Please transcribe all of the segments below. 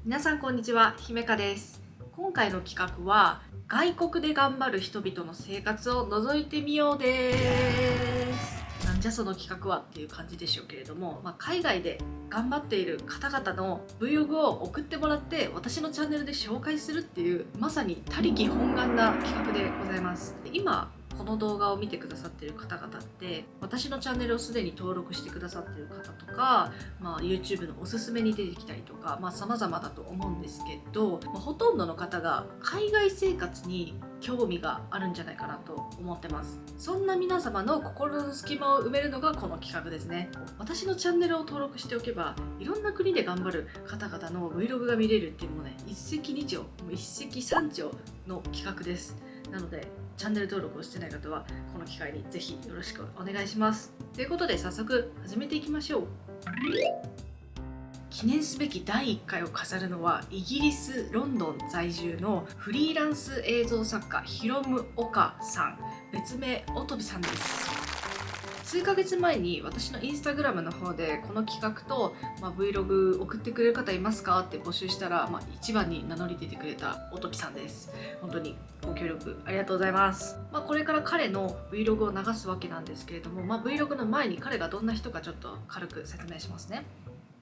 皆さんこんにちは、姫香です。今回の企画は外国で頑張る人々の生活を覗いてみようです。なんじゃその企画はっていう感じでしょうけれども、海外で頑張っている方々の Vlog を送ってもらって私のチャンネルで紹介するっていうまさに他力本願な企画でございます。今この動画を見てくださっている方々って私のチャンネルをすでに登録してくださっている方とか、YouTube のおすすめに出てきたりとか、様々だと思うんですけど、ほとんどの方が海外生活に興味があるんじゃないかなと思ってます。そんな皆様の心の隙間を埋めるのがこの企画ですね。私のチャンネルを登録しておけばいろんな国で頑張る方々の Vlog が見れるっていうのもね、一石二鳥、もう一石三鳥の企画です。なのでチャンネル登録をしてない方はこの機会にぜひよろしくお願いします。ということで早速始めていきましょう。記念すべき第1回を飾るのはイギリス・ロンドン在住のフリーランス映像作家ヒロム・オカさん、別名おとびさんです。数ヶ月前に私のインスタグラムの方でこの企画と、Vlog 送ってくれる方いますかって募集したら、一番に名乗り出てくれたおときさんです。本当にご協力ありがとうございます。これから彼の Vlog を流すわけなんですけれども、Vlog の前に彼がどんな人かちょっと軽く説明しますね。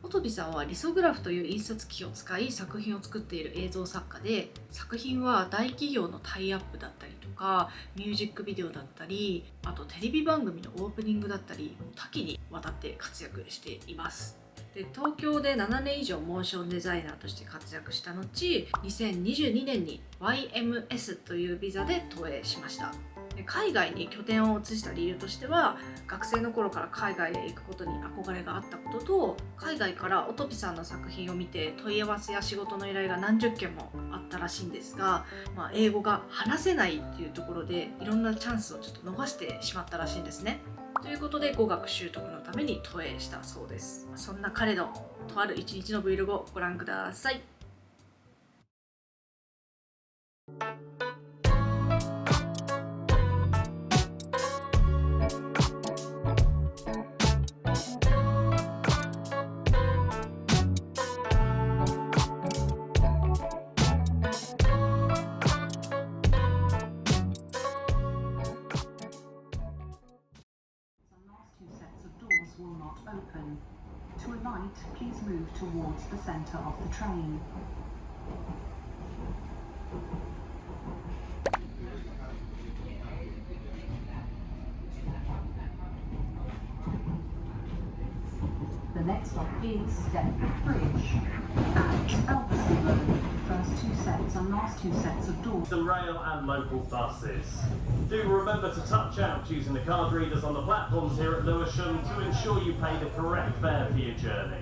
おとびさんはリソグラフという印刷機を使い作品を作っている映像作家で、作品は大企業のタイアップだったりとかミュージックビデオだったり、あとテレビ番組のオープニングだったり多岐にわたって活躍しています。で、東京で7年以上モーションデザイナーとして活躍した後、2022年に YMS というビザで投影しました。海外に拠点を移した理由としては、学生の頃から海外へ行くことに憧れがあったことと、海外からおとびさんの作品を見て問い合わせや仕事の依頼が何十件もあったらしいんですが、英語が話せないっていうところでいろんなチャンスをちょっと逃してしまったらしいんですね。ということで語学習得のために投影したそうです。そんな彼のとある一日の Vlog をご覧ください。Will not open. To alight, please move towards the center of the train. The next stop is Deptford Bridge and Elvaston Road. First two sets and last two sets of doors. The rail and local buses. Do remember to touch out using the card readers on the platforms here at Lewisham to ensure you pay the correct fare for your journey.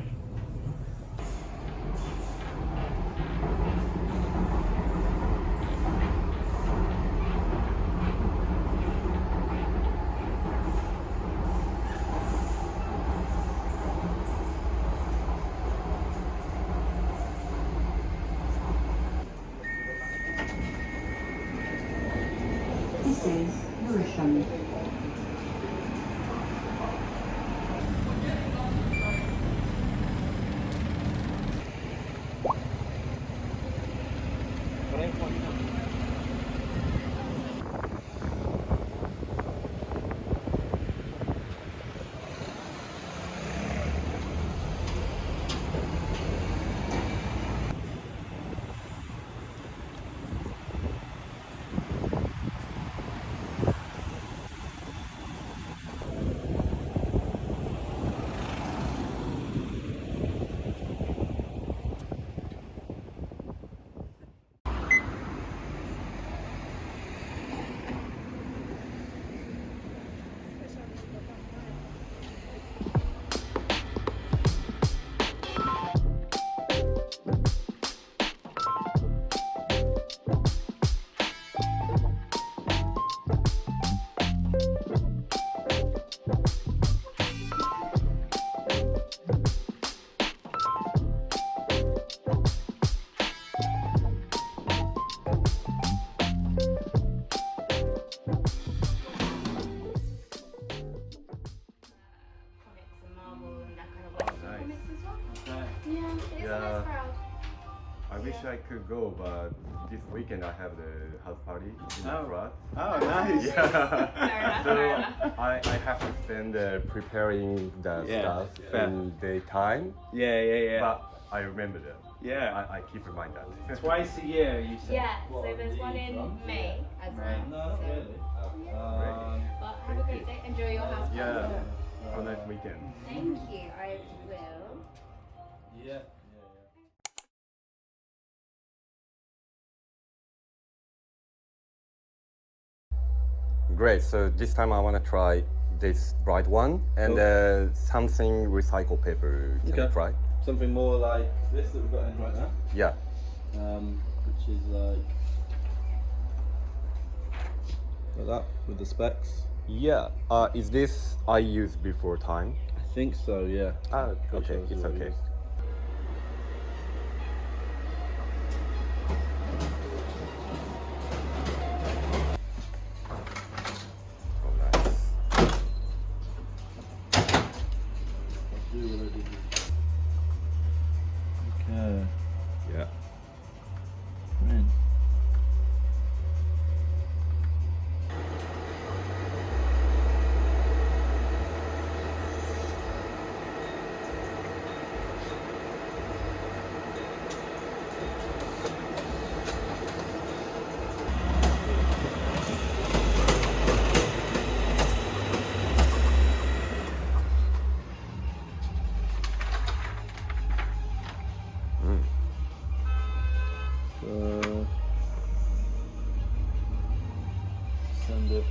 This is Lewisham. wish I could go, but this weekend I have the house party in the Oh. flat. Oh, nice. Yeah. fair So enough. I have to spend preparing the Yeah, stuff fair. in daytime, Yeah. but I remember that. Yeah. I keep remind that. Twice a year, you said. Yeah, so there's one in May as well. No, not So, really. but have a great day. Enjoy your house party. Yeah. Have a nice weekend. Thank you. I will. Yeah. Great. So this time I want to try this bright one and something recycled paper. Can Okay. you try? Something more like this that we've got in right now, Yeah. which is like that with the specs. Yeah. Is this I used before time? I think so. Yeah. Pretty Okay. sure It's what it okay. is. Oh, nice. Okay. Yeah. Right. So send it.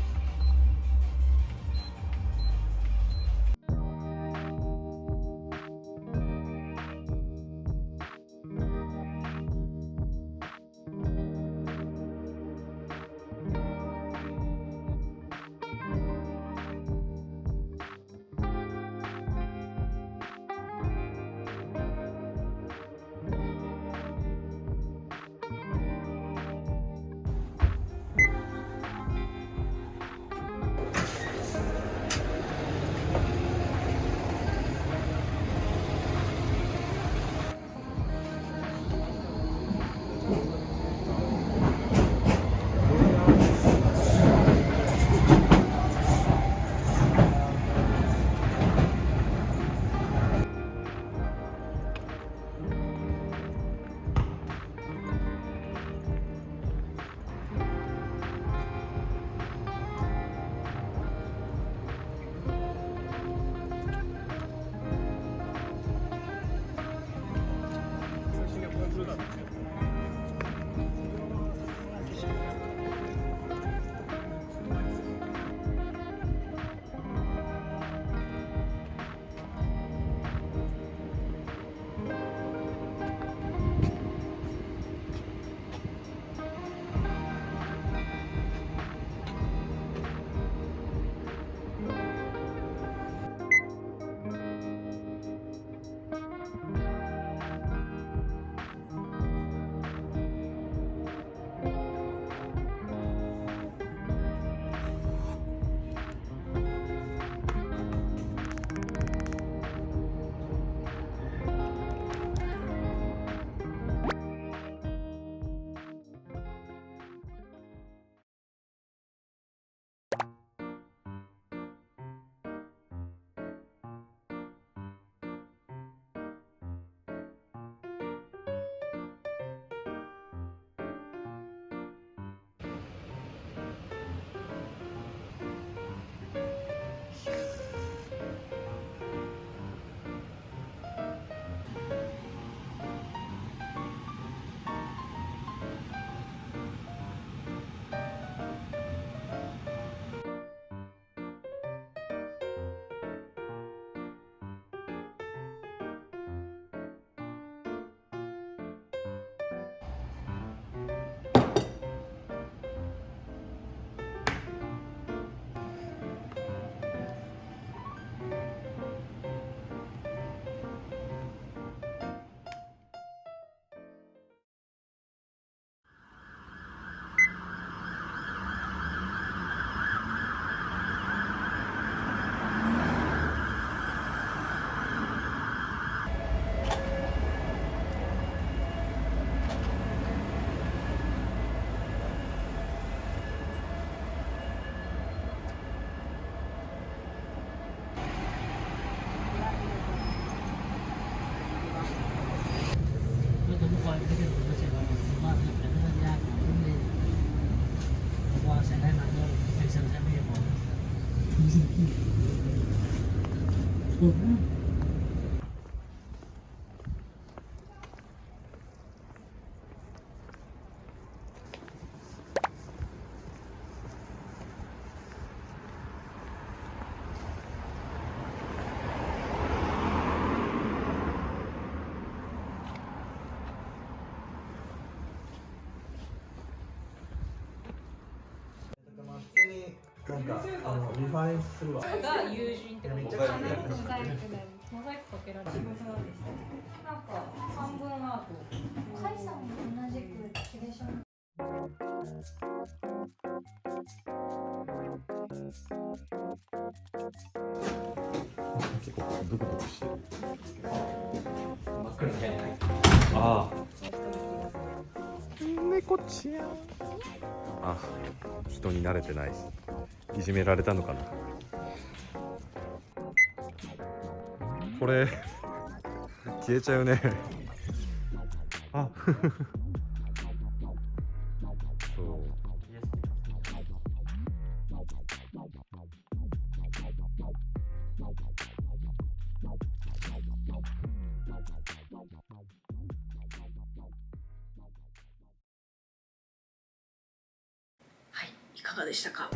cái điều của trẻ con chúng ta phải rất là nhạc cũng nên qua sẽ đây là đâu phải sẵn sàng bây giờリファレンスするわ。が友人ってめっちゃモザイクでモザイクかけられてるなんか半分アートカイさんも同じくキュレーション結構ブクブクしてる。真っ暗な部屋に入ってああ。猫ちゃん。あ、人に慣れてないし、いじめられたのかな。これ消えちゃうね。あ、そう。はい、いかがでしたか。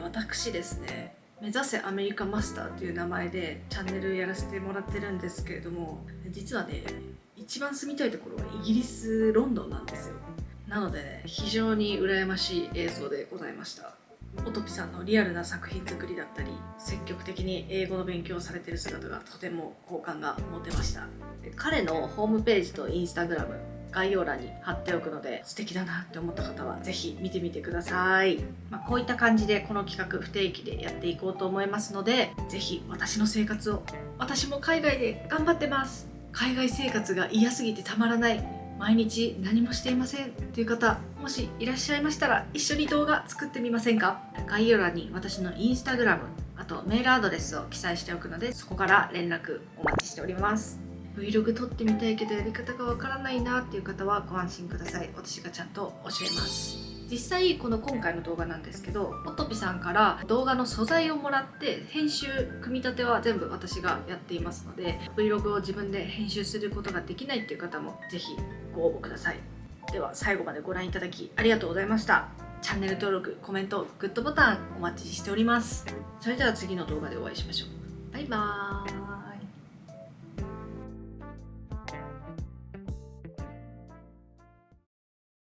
私ですね、目指せアメリカマスターという名前でチャンネルやらせてもらってるんですけれども、実はね、一番住みたいところはイギリス・ロンドンなんですよ。なのでね、非常に羨ましい映像でございました。オトピさんのリアルな作品作りだったり、積極的に英語の勉強をされている姿がとても好感が持てました。彼のホームページとインスタグラム概要欄に貼っておくので、素敵だなって思った方はぜひ見てみてください。こういった感じでこの企画不定期でやっていこうと思いますので、ぜひ私の生活を、私も海外で頑張ってます、海外生活が嫌すぎてたまらない、毎日何もしていませんという方、もしいらっしゃいましたら一緒に動画作ってみませんか。概要欄に私のインスタグラム、あとメールアドレスを記載しておくので、そこから連絡お待ちしております。Vlog 撮ってみたいけどやり方がわからないなっていう方はご安心ください。私がちゃんと教えます。実際この今回の動画なんですけど、オトピさんから動画の素材をもらって編集組み立ては全部私がやっていますので、 Vlog を自分で編集することができないっていう方もぜひご応募ください。では最後までご覧いただきありがとうございました。チャンネル登録、コメント、グッドボタンお待ちしております。それでは次の動画でお会いしましょう。バイバーイ。